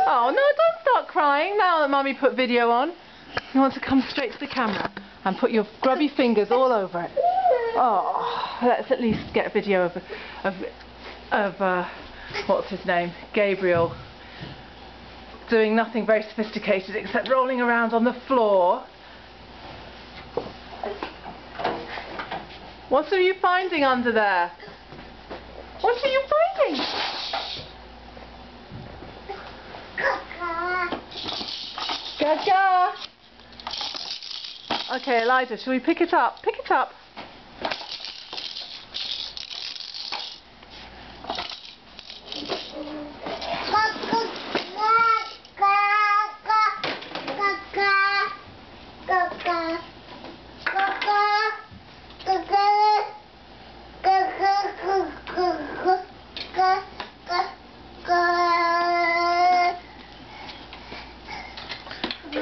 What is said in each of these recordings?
Oh, no, don't start crying now that Mummy put video on. You want to come straight to the camera and put your grubby fingers all over it. Oh, let's at least get a video of what's his name? Gabriel. Doing nothing very sophisticated except rolling around on the floor. What are you finding under there? What are you finding? Gaga! Okay, Elijah, shall we pick it up? Pick it up.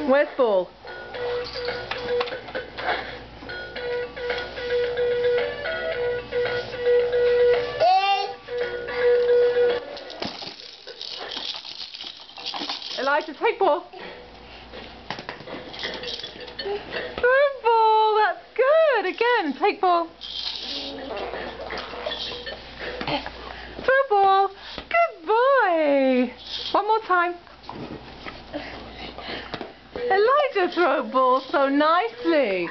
Where's Ball? Elijah, take Ball. Throw Ball, that's good. Again, take Ball. Throw Ball. Good boy. One more time. Elijah throw Ball so nicely.